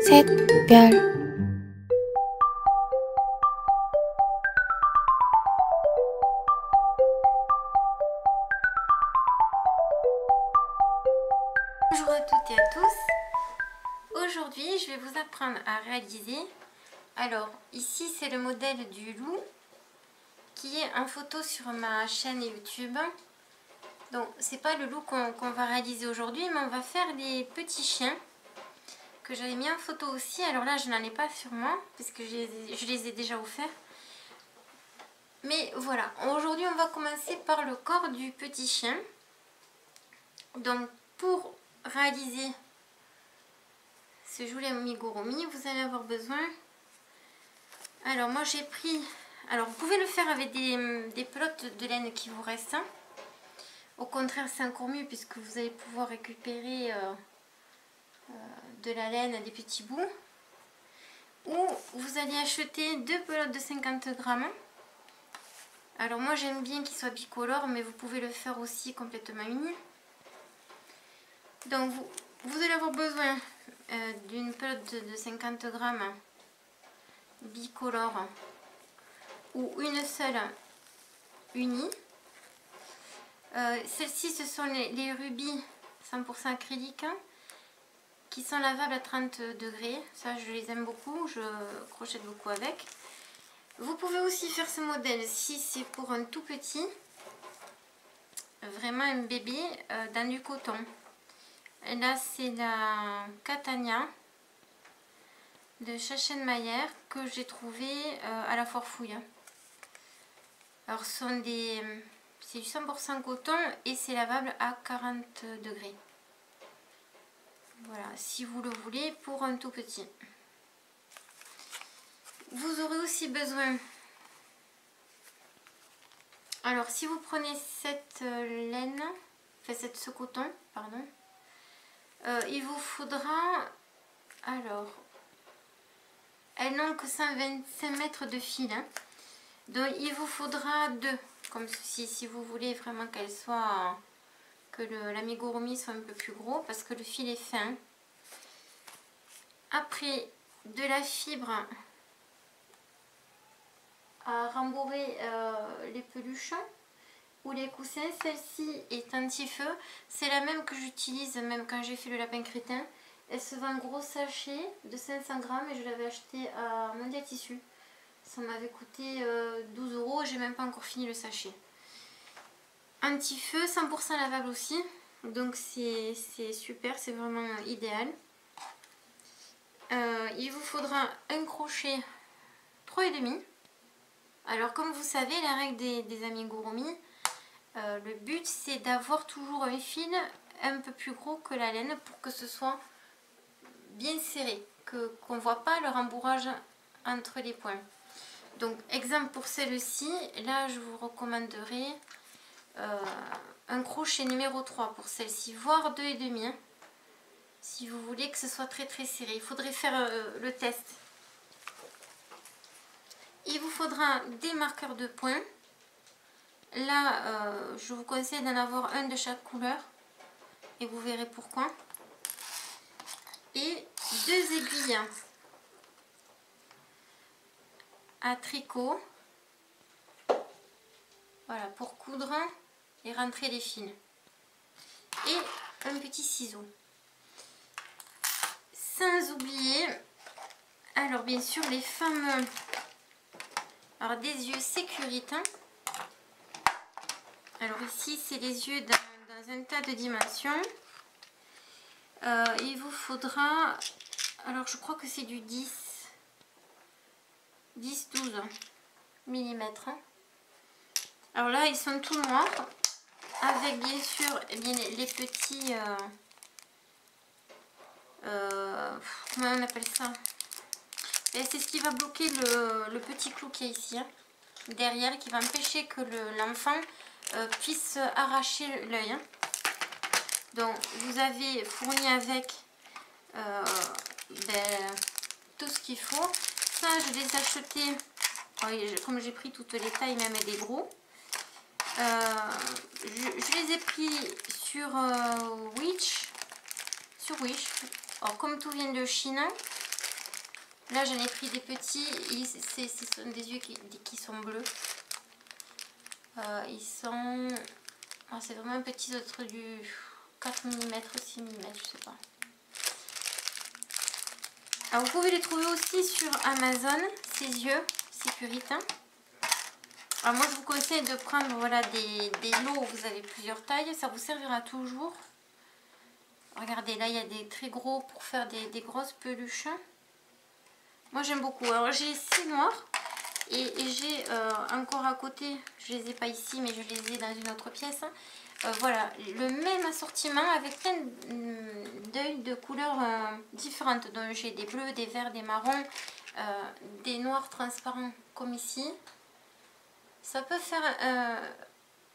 샛별 Bonjour à toutes et à tous. Aujourd'hui, je vais vous apprendre à réaliser. Alors, ici, c'est le modèle du loup qui est en photo sur ma chaîne YouTube. Donc, c'est pas le loup qu'on va réaliser aujourd'hui, mais on va faire les petits chiens que j'avais mis en photo aussi. Alors là, je n'en ai pas sur moi, puisque je les ai déjà offerts. Mais voilà, aujourd'hui, on va commencer par le corps du petit chien. Donc, pour réaliser ce joli amigurumi, vous allez avoir besoin... Alors, moi, j'ai pris... Alors, vous pouvez le faire avec des pelotes de laine qui vous restent. Au contraire, c'est encore mieux puisque vous allez pouvoir récupérer de la laine, des petits bouts. Ou vous allez acheter 2 pelotes de 50 grammes. Alors moi j'aime bien qu'il soit bicolore, mais vous pouvez le faire aussi complètement uni. Donc vous allez avoir besoin d'une pelote de 50 grammes bicolore ou une seule unie. Celles-ci, ce sont les rubis 100% acryliques qui sont lavables à 30 degrés. Ça, je les aime beaucoup, je crochette beaucoup avec. Vous pouvez aussi faire ce modèle si c'est pour un tout petit, vraiment un bébé, dans du coton. Et là, c'est la Catania de Schachen-Mayer que j'ai trouvé à la foire fouille. Alors, c'est du 100% coton et c'est lavable à 40 degrés. Voilà, si vous le voulez, pour un tout petit. Vous aurez aussi besoin... Alors, si vous prenez cette laine, enfin ce coton, pardon, il vous faudra... Alors, elles n'ont que 125 mètres de fil. Hein. Donc, il vous faudra 2, comme ceci, si vous voulez vraiment qu'elle soit... que l'amigurumi soit un peu plus gros, parce que le fil est fin. Après, de la fibre à rembourrer les peluches ou les coussins. Celle-ci est anti-feu. C'est la même que j'utilise même quand j'ai fait le lapin crétin. Elle se vend gros sachet de 500 grammes et je l'avais acheté à Mondial Tissu. Ça m'avait coûté 12 €. J'ai même pas encore fini le sachet. Anti-feu, 100% lavable aussi. Donc c'est super, c'est vraiment idéal. Il vous faudra un crochet 3,5. Alors comme vous savez, la règle des amigurumi, le but c'est d'avoir toujours un fil un peu plus gros que la laine pour que ce soit bien serré, qu'on ne voit pas le rembourrage entre les points. Donc exemple pour celle-ci, là je vous recommanderais un crochet numéro 3 pour celle-ci, voire 2,5 hein, si vous voulez que ce soit très serré. Il faudrait faire le test. Il vous faudra des marqueurs de points. Là, je vous conseille d'en avoir un de chaque couleur. Et vous verrez pourquoi. Et 2 aiguilles à tricot. Voilà, pour coudre et rentrer les fils. Et un petit ciseau. Sans oublier, alors bien sûr, les fameux... Alors des yeux Sécurite. Alors ici c'est les yeux dans un tas de dimensions. Il vous faudra, alors je crois que c'est du 10-12 mm. Alors là ils sont tout noirs avec bien sûr les petits, comment on appelle ça? C'est ce qui va bloquer le petit clou qui est ici, hein, derrière, qui va empêcher que l'enfant puisse arracher l'œil. Hein. Donc vous avez fourni avec tout ce qu'il faut. Ça je les ai achetés, comme j'ai pris toutes les tailles, même des gros. Je les ai pris sur Wish, sur Wish. Alors comme tout vient de Chine, là j'en ai pris des petits, ce sont des yeux qui sont bleus. Ils sont... Oh, c'est vraiment un petit, d'autres du 4 mm, 6 mm, je sais pas. Alors vous pouvez les trouver aussi sur Amazon, ces yeux sécurité. Alors moi je vous conseille de prendre voilà, des lots où vous avez plusieurs tailles, ça vous servira toujours. Regardez, là il y a des très gros pour faire des grosses peluches. Moi j'aime beaucoup. Alors j'ai 6 noirs et j'ai encore à côté, je les ai pas ici mais je les ai dans une autre pièce. Voilà, le même assortiment avec plein d'œils de couleurs différentes. Donc j'ai des bleus, des verts, des marrons, des noirs transparents comme ici. Ça peut faire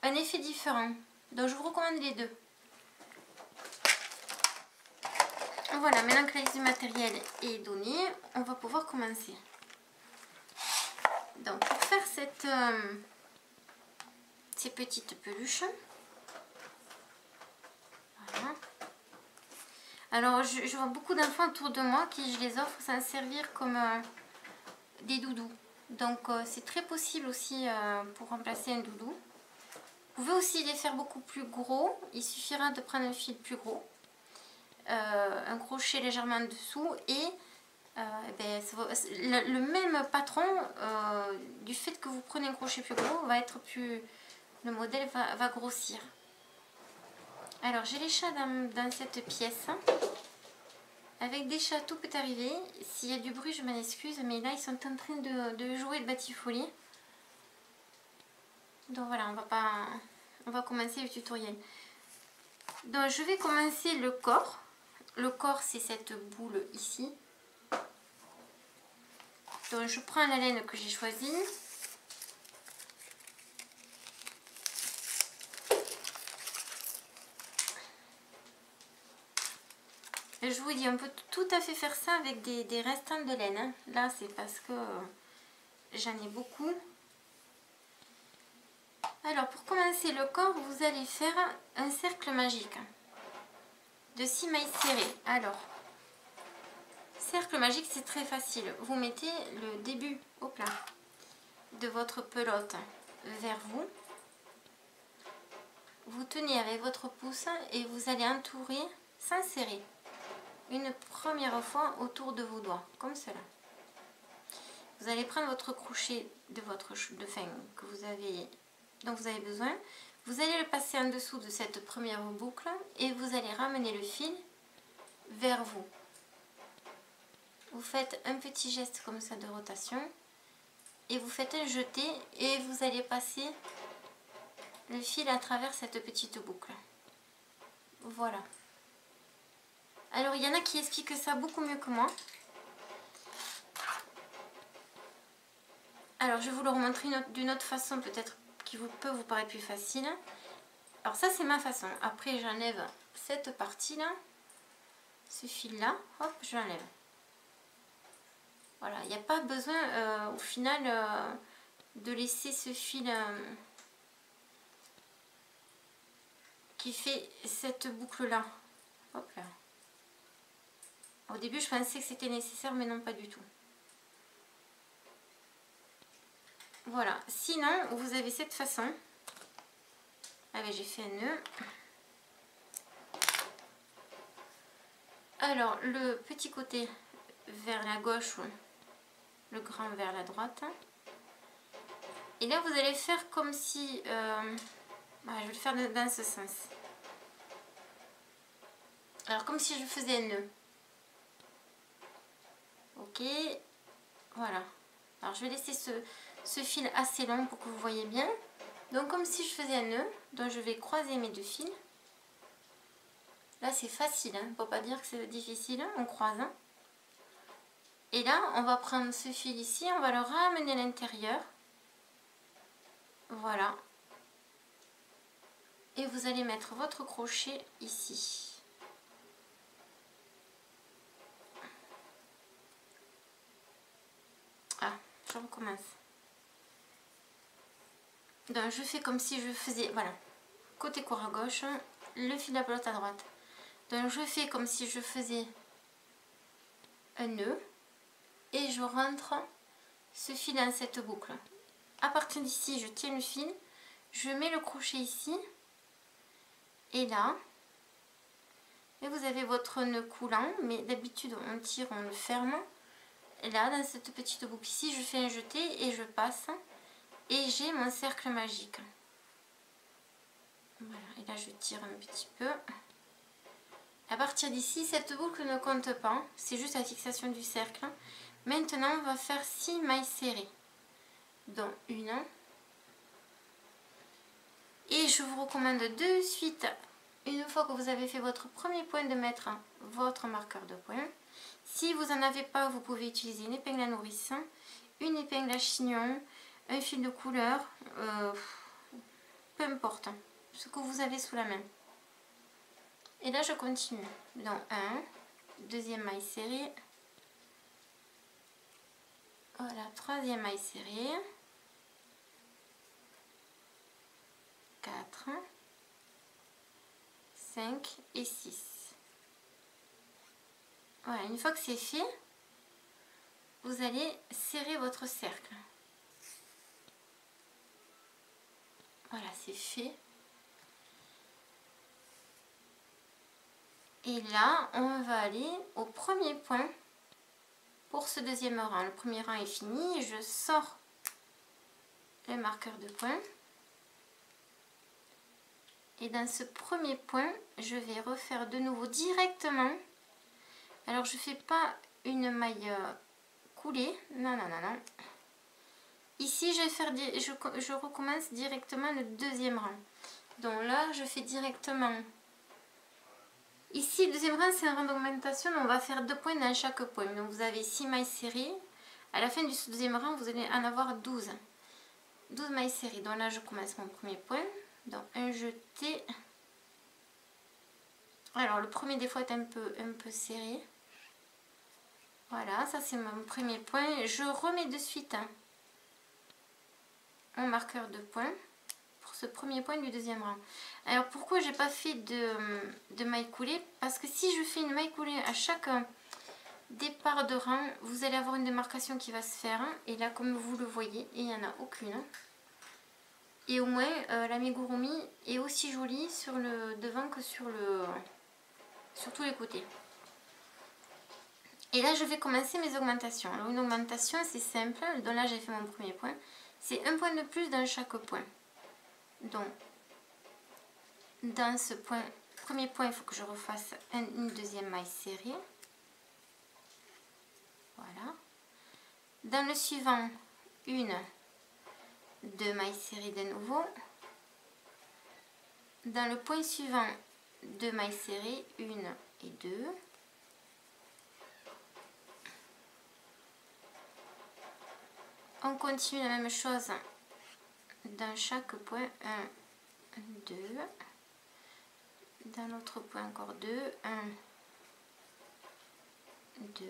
un effet différent. Donc je vous recommande les deux. Voilà, maintenant que la liste du matériel est donnée, on va pouvoir commencer. Donc pour faire ces petites peluches, voilà. Alors je vois beaucoup d'enfants autour de moi qui je les offre s'en servir comme des doudous. Donc c'est très possible aussi pour remplacer un doudou. Vous pouvez aussi les faire beaucoup plus gros, il suffira de prendre un fil plus gros. Un crochet légèrement en dessous et le même patron du fait que vous prenez un crochet plus gros va être plus, le modèle va grossir. Alors j'ai les chats dans cette pièce avec des chats tout peut arriver. S'il y a du bruit je m'en excuse, mais là ils sont en train de jouer de batifolie. Donc voilà, on va commencer le tutoriel. Donc je vais commencer le corps. Le corps, c'est cette boule ici. Donc je prends la laine que j'ai choisie. Et je vous dis, on peut tout à fait faire ça avec des restants de laine. Hein. Là, c'est parce que j'en ai beaucoup. Alors, pour commencer le corps, vous allez faire un cercle magique de 6 mailles serrées. Alors, cercle magique, c'est très facile. Vous mettez le début au plat de votre pelote vers vous. Vous tenez avec votre pouce et vous allez entourer sans serrer une première fois autour de vos doigts, comme cela. Vous allez prendre votre crochet dont vous avez besoin. Vous allez le passer en dessous de cette première boucle et vous allez ramener le fil vers vous. Vous faites un petit geste comme ça de rotation et vous faites un jeté et vous allez passer le fil à travers cette petite boucle. Voilà. Alors il y en a qui expliquent ça beaucoup mieux que moi. Alors je vais vous le remontrer d'une autre façon peut-être qui peut vous paraître plus facile. Alors ça c'est ma façon. Après j'enlève cette partie là, ce fil là, hop je l'enlève. Voilà, il n'y a pas besoin au final de laisser ce fil qui fait cette boucle là. Hop là. Au début je pensais que c'était nécessaire mais non pas du tout. Voilà, sinon vous avez cette façon. Ah ben j'ai fait un nœud. Alors le petit côté vers la gauche, le grand vers la droite. Et là vous allez faire comme si... je vais le faire dans ce sens. Alors comme si je faisais un nœud. Ok, voilà. Alors je vais laisser ce fil assez long pour que vous voyez bien. Donc comme si je faisais un nœud, donc je vais croiser mes deux fils. Là c'est facile, hein, faut pas dire que c'est difficile, on croise. Hein. Et là on va prendre ce fil ici, on va le ramener à l'intérieur. Voilà. Et vous allez mettre votre crochet ici. Ah, je recommence. Donc je fais comme si je faisais, voilà, côté court à gauche, le fil de la pelote à droite. Donc je fais comme si je faisais un nœud et je rentre ce fil dans cette boucle. À partir d'ici, je tiens le fil, je mets le crochet ici et là. Et vous avez votre nœud coulant, mais d'habitude on tire, on le ferme. Et là, dans cette petite boucle ici, je fais un jeté et je passe. Et j'ai mon cercle magique. Voilà, et là je tire un petit peu. À partir d'ici, cette boucle ne compte pas, c'est juste la fixation du cercle. Maintenant, on va faire 6 mailles serrées. Donc une. Et je vous recommande de suite, une fois que vous avez fait votre premier point, de mettre votre marqueur de point. Si vous n'en avez pas, vous pouvez utiliser une épingle à nourrice, une épingle à chignon, un fil de couleur, peu importe, ce que vous avez sous la main. Et là, je continue. Donc 1, deuxième maille serrée. Voilà, troisième maille serrée. 4, 5 et 6. Voilà, une fois que c'est fait, vous allez serrer votre cercle. Voilà, c'est fait. Et là, on va aller au premier point pour ce deuxième rang. Le premier rang est fini, je sors le marqueur de point. Et dans ce premier point, je vais refaire de nouveau directement. Alors, je ne fais pas une maille coulée. Non, non, non, non. Ici, je vais faire, je recommence directement le deuxième rang. Donc là, je fais directement. Ici, le deuxième rang, c'est un rang d'augmentation. On va faire 2 points dans chaque point. Donc, vous avez 6 mailles serrées. À la fin du deuxième rang, vous allez en avoir 12. 12 mailles serrées. Donc là, je commence mon premier point. Donc, un jeté. Alors, le premier, des fois, est un peu serré. Voilà, ça, c'est mon premier point. Je remets de suite mon marqueur de point pour ce premier point du deuxième rang. Alors, pourquoi j'ai pas fait de maille coulée? Parce que si je fais une maille coulée à chaque départ de rang, vous allez avoir une démarcation qui va se faire. Et là, comme vous le voyez, il n'y en a aucune. Et au moins, l'amigurumi est aussi jolie sur le devant que sur tous les côtés. Et là, je vais commencer mes augmentations. Alors, une augmentation, c'est simple. Donc là, j'ai fait mon premier point. C'est un point de plus dans chaque point. Donc, dans ce premier point, il faut que je refasse une deuxième maille serrée. Voilà. Dans le suivant, 2 mailles serrées de nouveau. Dans le point suivant, 2 mailles serrées, 1 et 2. On continue la même chose dans chaque point, 1, 2. Dans l'autre point encore 2, 1, 2.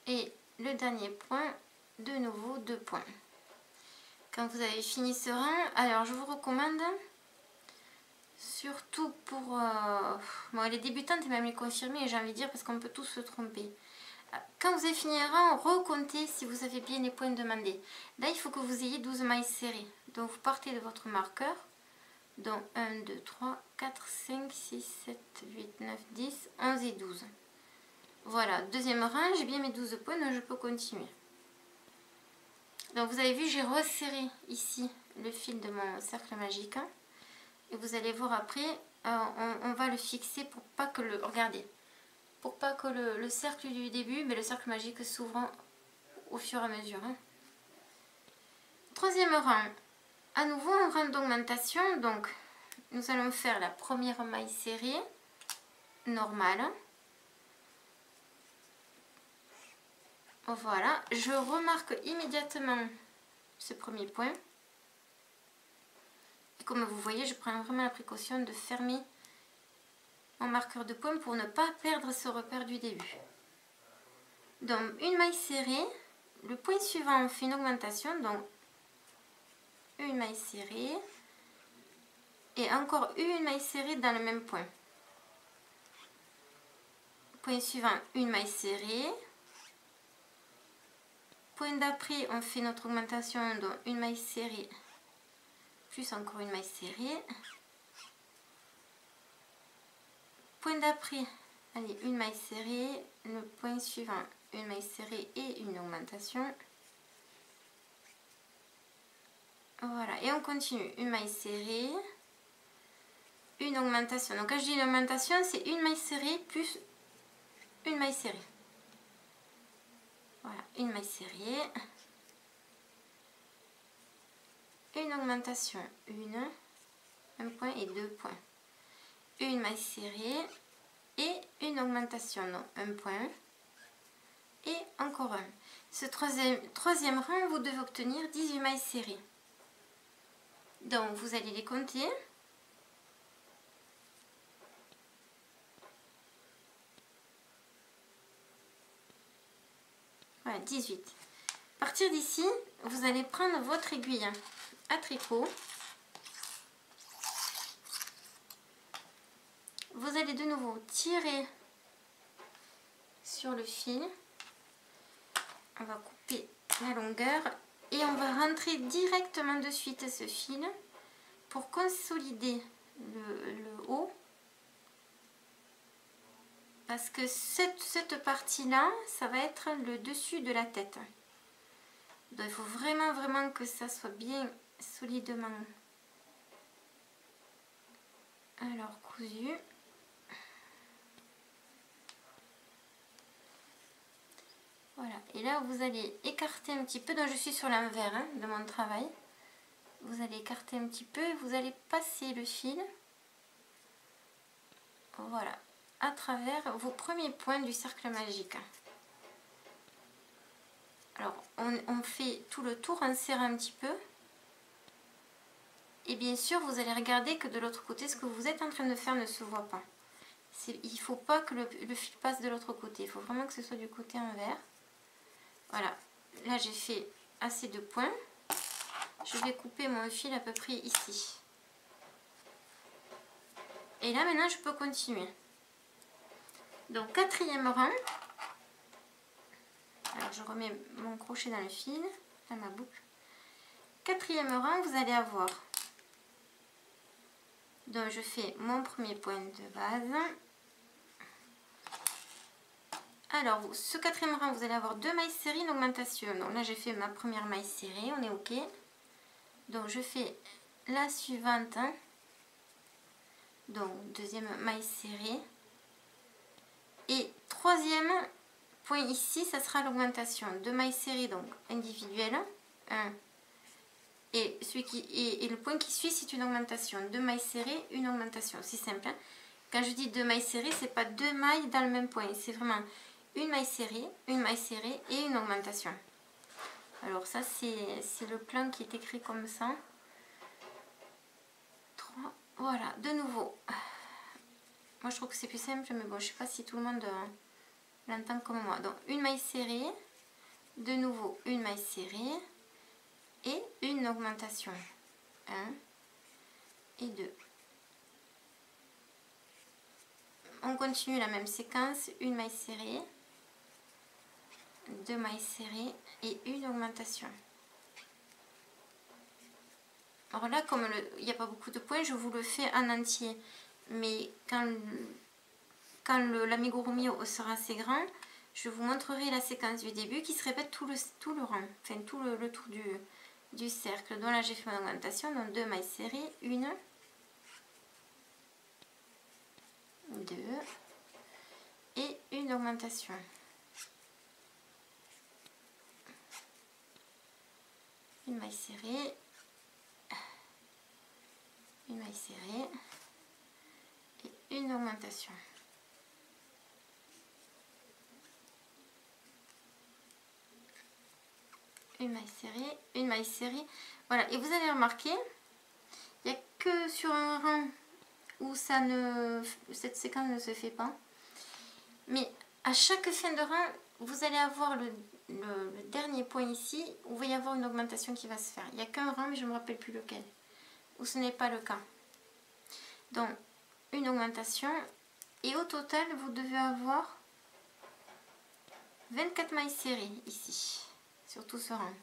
Et le dernier point, de nouveau 2 points. Quand vous avez fini ce rang, alors je vous recommande, surtout pour les débutantes et même les confirmées, j'ai envie de dire, parce qu'on peut tous se tromper. Quand vous avez fini un rang, recomptez si vous avez bien les points demandés. Là, il faut que vous ayez 12 mailles serrées. Donc, vous partez de votre marqueur. Donc, 1, 2, 3, 4, 5, 6, 7, 8, 9, 10, 11 et 12. Voilà, deuxième rang, j'ai bien mes 12 points, donc je peux continuer. Donc, vous avez vu, j'ai resserré ici le fil de mon cercle magique. Et vous allez voir après, on va le fixer pour pas que le... Regardez. Pour pas que le cercle du début, mais le cercle magique s'ouvre au fur et à mesure. Troisième rang, à nouveau un rang d'augmentation. Donc, nous allons faire la première maille serrée normale. Voilà, je remarque immédiatement ce premier point. Et comme vous voyez, je prends vraiment la précaution de fermer mon marqueur de point pour ne pas perdre ce repère du début. Donc, une maille serrée. Le point suivant, on fait une augmentation. Donc, une maille serrée. Et encore une maille serrée dans le même point. point suivant, une maille serrée. Point d'après, on fait notre augmentation, donc une maille serrée, plus encore une maille serrée. Point d'après, allez, une maille serrée, le point suivant, une maille serrée et une augmentation. Voilà, et on continue, une maille serrée, une augmentation. Donc quand je dis une augmentation, c'est une maille serrée plus une maille serrée. Voilà, une maille serrée, une augmentation, un point et 2 points. Une maille serrée et une augmentation, donc un point et encore un. Ce troisième rang, vous devez obtenir 18 mailles serrées. Donc vous allez les compter. Voilà, 18. À partir d'ici, vous allez prendre votre aiguille à tricot. Vous allez de nouveau tirer sur le fil. On va couper la longueur et on va rentrer directement de suite ce fil pour consolider le haut. Parce que cette partie-là, ça va être le dessus de la tête. Donc il faut vraiment que ça soit bien solidement alors cousu. Voilà, et là vous allez écarter un petit peu, donc je suis sur l'envers de mon travail. Vous allez écarter un petit peu et vous allez passer le fil. Voilà, à travers vos premiers points du cercle magique. Alors, on fait tout le tour en serrant un petit peu. Et bien sûr, vous allez regarder que de l'autre côté, ce que vous êtes en train de faire ne se voit pas. Il ne faut pas que le fil passe de l'autre côté. Il faut vraiment que ce soit du côté envers. Voilà, là j'ai fait assez de points. Je vais couper mon fil à peu près ici. Et là, maintenant, je peux continuer. Donc, quatrième rang. Alors, je remets mon crochet dans le fil, dans ma boucle. Quatrième rang, vous allez avoir. Donc, je fais mon premier point de base. Alors, ce quatrième rang, vous allez avoir 2 mailles serrées, une augmentation. Donc là, j'ai fait ma première maille serrée, on est OK. Donc, je fais la suivante. Donc, deuxième maille serrée. Et troisième point ici, ça sera l'augmentation. 2 mailles serrées, donc individuelles. 1. Et le point qui suit, c'est une augmentation. 2 mailles serrées, une augmentation. C'est simple. Quand je dis 2 mailles serrées, c'est pas 2 mailles dans le même point. C'est vraiment une maille serrée et une augmentation. Alors ça, c'est le plan qui est écrit comme ça. 3. Voilà, de nouveau. Moi, je trouve que c'est plus simple, mais bon, je sais pas si tout le monde l'entend comme moi. Donc, une maille serrée, de nouveau une maille serrée et une augmentation. 1 et 2. On continue la même séquence, une maille serrée, 2 mailles serrées et une augmentation. Alors là, comme il n'y a pas beaucoup de points, je vous le fais en entier. Mais quand l'amigurumi sera assez grand, je vous montrerai la séquence du début qui se répète tout le rang, enfin tout le tour du cercle. Donc là, j'ai fait mon augmentation, donc 2 mailles serrées, 1, 2 et une augmentation. Une maille serrée, une maille serrée et une augmentation. Une maille serrée, une maille serrée. Voilà, et vous allez remarquer, il n'y a que sur un rang où cette séquence ne se fait pas. Mais à chaque fin de rang, vous allez avoir le dernier point ici, où il va y avoir une augmentation qui va se faire. Il n'y a qu'un rang, mais je ne me rappelle plus lequel, où ce n'est pas le cas. Donc, une augmentation, et au total, vous devez avoir 24 mailles serrées ici, sur tout ce rang.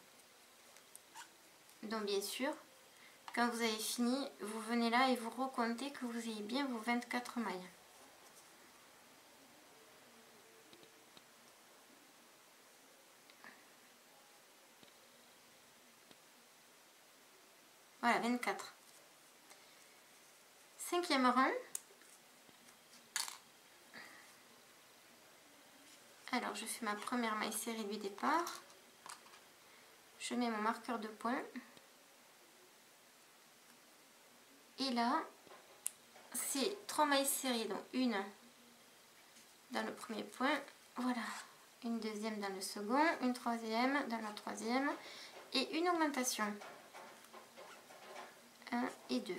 Donc bien sûr, quand vous avez fini, vous venez là et vous recomptez que vous ayez bien vos 24 mailles. Voilà, 24. Cinquième rang. Alors, je fais ma première maille serrée du départ. Je mets mon marqueur de point. Et là, c'est 3 mailles serrées. Donc, une dans le premier point. Voilà. Une deuxième dans le second. Une troisième dans le troisième. Et une augmentation. 1 et 2.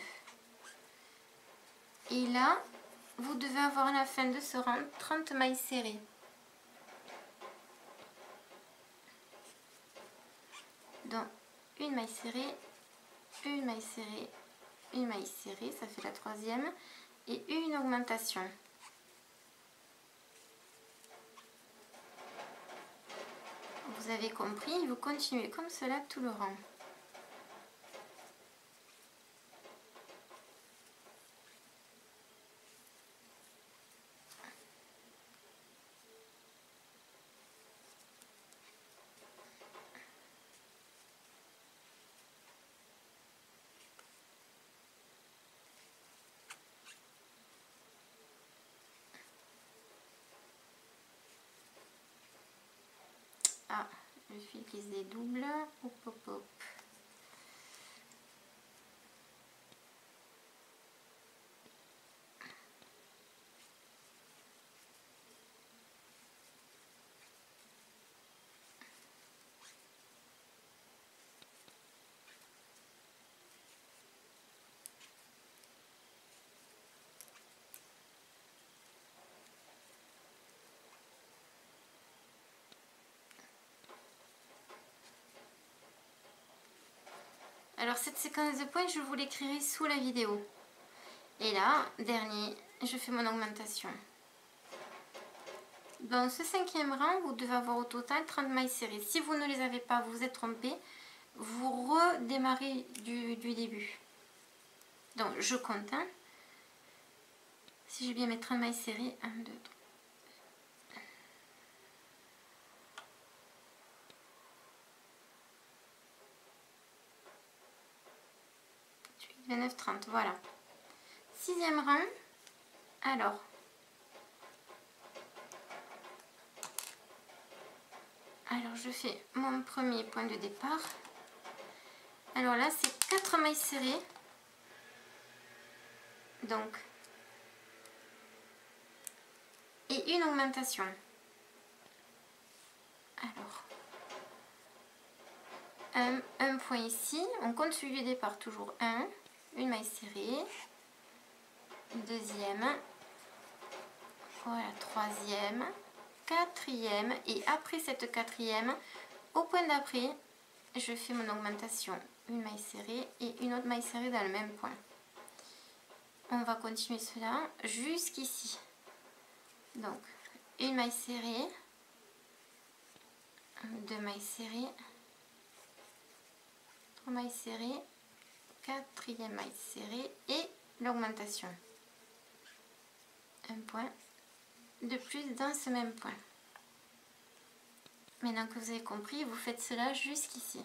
Et là, vous devez avoir à la fin de ce rang 30 mailles serrées. Donc, une maille serrée, une maille serrée, une maille serrée, ça fait la troisième, et une augmentation. Vous avez compris, vous continuez comme cela tout le rang. Ah, le fil qui se dédouble. Hop, hop, hop. Alors cette séquence de points, je vous l'écrirai sous la vidéo. Et là, dernier, je fais mon augmentation. Dans ce cinquième rang, vous devez avoir au total 30 mailles serrées. Si vous ne les avez pas, vous vous êtes trompé, vous redémarrez du début. Donc je compte. Hein. Si j'ai bien mes 30 mailles serrées, 1, 2, 3. 29, 30, voilà. Sixième rang. Alors, je fais mon premier point de départ. Alors là, c'est 4 mailles serrées. Donc, et une augmentation. Alors, un point ici. On compte celui du départ, toujours 1. Une maille serrée. Deuxième. Voilà, troisième. Quatrième. Et après cette quatrième, au point d'après, je fais mon augmentation. Une maille serrée et une autre maille serrée dans le même point. On va continuer cela jusqu'ici. Donc, une maille serrée, 2 mailles serrées, 3 mailles serrées, quatrième maille serrée et l'augmentation. Un point de plus dans ce même point. Maintenant que vous avez compris, vous faites cela jusqu'ici.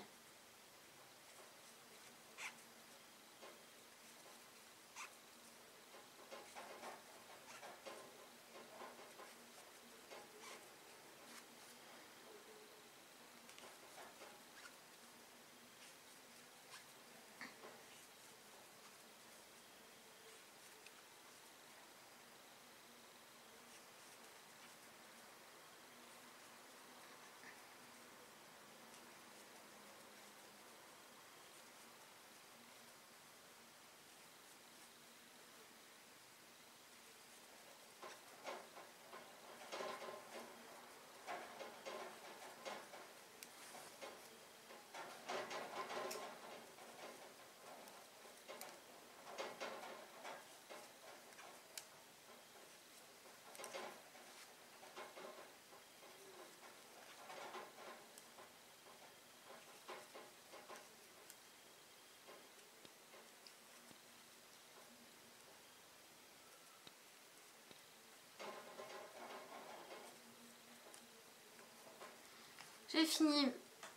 J'ai fini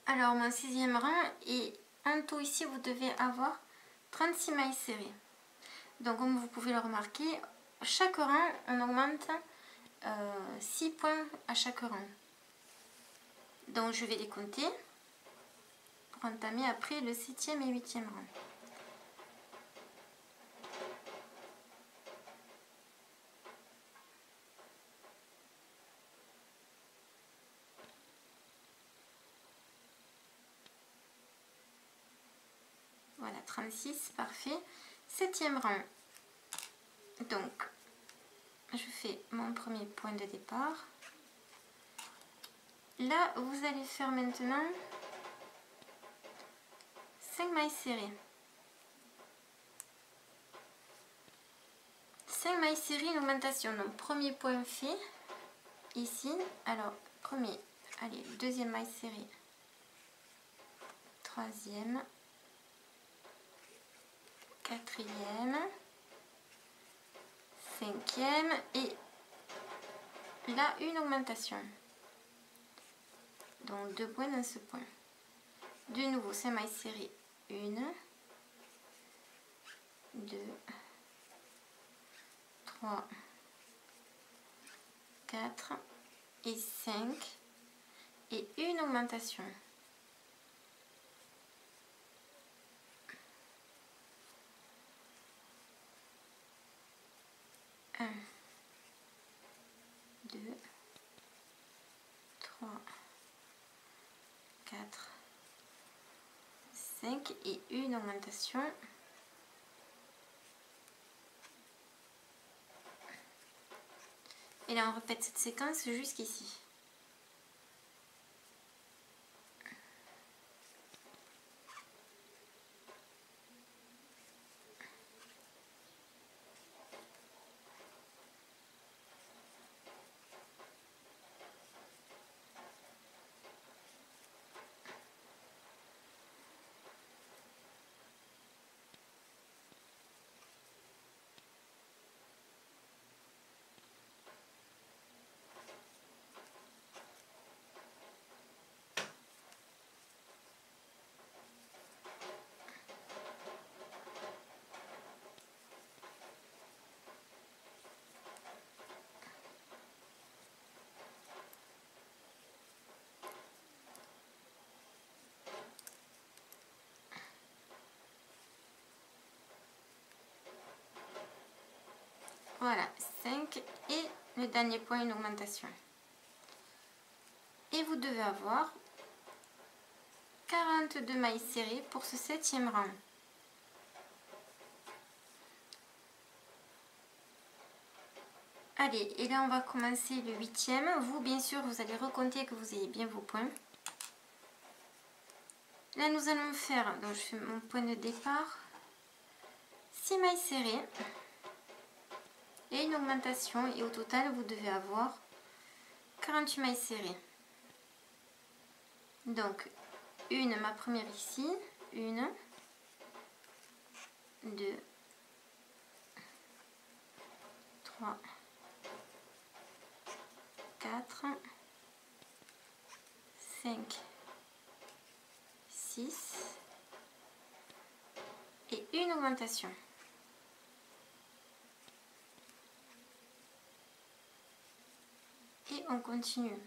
alors mon 6e rang et en tout ici vous devez avoir 36 mailles serrées. Donc comme vous pouvez le remarquer, chaque rang on augmente 6 points à chaque rang. Donc je vais les compter pour entamer après le 7e et 8e rang. Voilà, 36, parfait. 7e rang. Donc, je fais mon premier point de départ. Là, vous allez faire maintenant 5 mailles serrées. 5 mailles serrées, une augmentation. Donc, premier point fait ici. Alors, premier, allez, deuxième maille serrée. Troisième. Quatrième. Cinquième. Et là, une augmentation. Donc, 2 points dans ce point. De nouveau, 5 mailles serrées. 1, 2, 3, 4 et 5. Et une augmentation. Un, 2, 3, 4, 5 et une augmentation. Et là on répète cette séquence jusqu'ici. Voilà, 5 et le dernier point, une augmentation. Et vous devez avoir 42 mailles serrées pour ce 7e rang. Allez, et là on va commencer le 8e. Vous, bien sûr, vous allez recompter que vous ayez bien vos points. Là, nous allons faire, donc je fais mon point de départ, 6 mailles serrées et une augmentation. Et au total, vous devez avoir 48 mailles serrées. Donc, ma première ici, 1, 2, 3, 4, 5, 6 et une augmentation. Et on continue.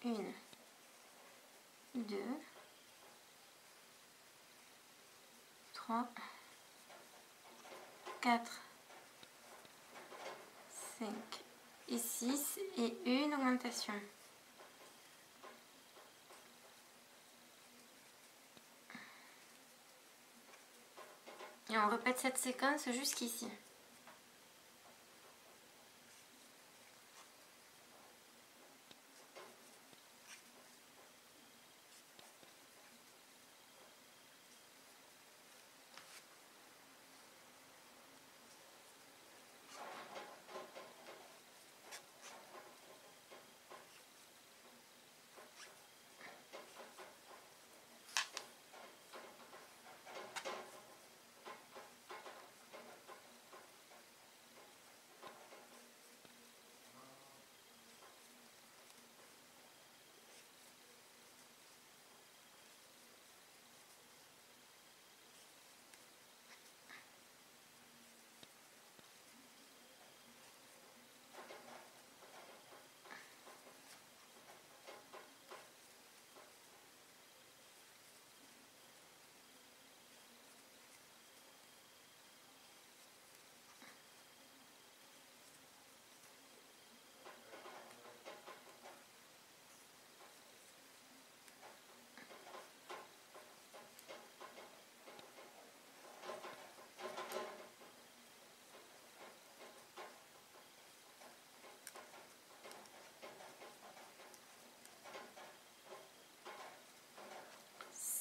1, 2, 3, 4, 5 et 6 et une augmentation. Et on répète cette séquence jusqu'ici.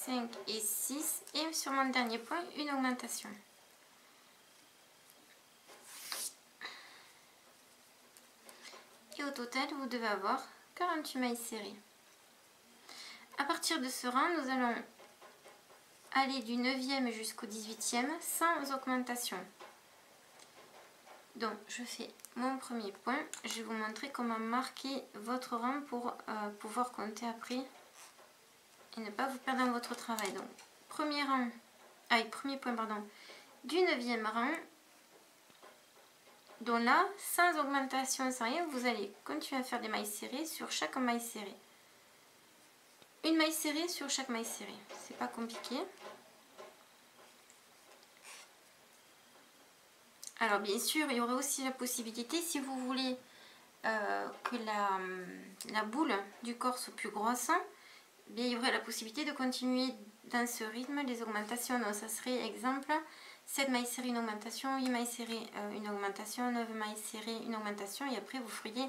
5 et 6. Et sur mon dernier point, une augmentation. Et au total, vous devez avoir 48 mailles serrées. À partir de ce rang, nous allons aller du 9e jusqu'au 18e sans augmentation. Donc je fais mon premier point, je vais vous montrer comment marquer votre rang pour pouvoir compter après et ne pas vous perdre dans votre travail. Donc premier point du 9e rang, donc là sans augmentation, sans rien, vous allez continuer à faire des mailles serrées sur chaque maille serrée. Une maille serrée sur chaque maille serrée, c'est pas compliqué. Alors bien sûr, il y aura aussi la possibilité, si vous voulez que la boule du corps soit plus grosse, bien, il y aurait la possibilité de continuer dans ce rythme les augmentations. Donc ça serait exemple 7 mailles serrées, une augmentation, 8 mailles serrées, une augmentation, 9 mailles serrées, une augmentation, et après vous feriez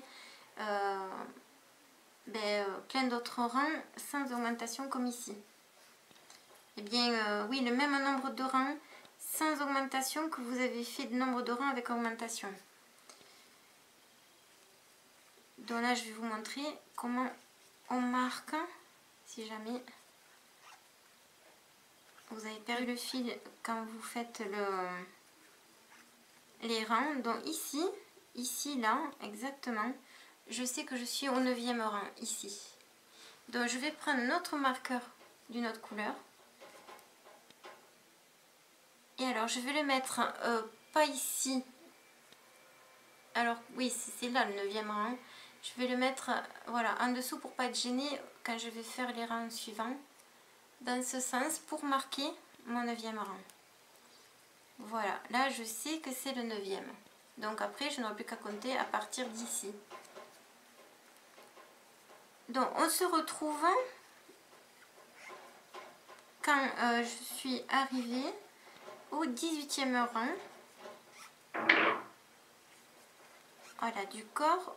plein d'autres rangs sans augmentation comme ici. Et bien oui, le même nombre de rangs sans augmentation que vous avez fait de nombre de rangs avec augmentation. Donc là je vais vous montrer comment on marque si jamais vous avez perdu le fil quand vous faites les rangs. Donc ici là exactement, je sais que je suis au 9e rang ici. Donc je vais prendre un autre marqueur d'une autre couleur. Et alors je vais le mettre pas ici. Alors oui, c'est là le 9e rang. Je vais le mettre voilà en dessous pour pas être gêné quand je vais faire les rangs suivants. Dans ce sens pour marquer mon 9e rang. Voilà, là je sais que c'est le 9e. Donc après je n'aurai plus qu'à compter à partir d'ici. Donc on se retrouve quand je suis arrivée au 18e rang. Voilà, du corps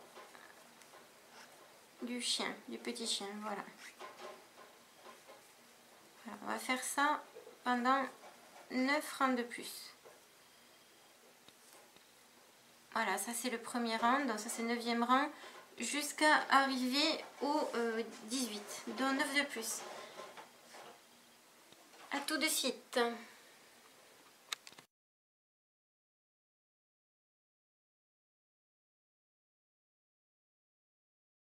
du chien, du petit chien, voilà. Voilà, on va faire ça pendant 9 rangs de plus. Voilà, ça c'est le premier rang, donc ça c'est le 9e rang, jusqu'à arriver au 18, donc 9 de plus. À tout de suite.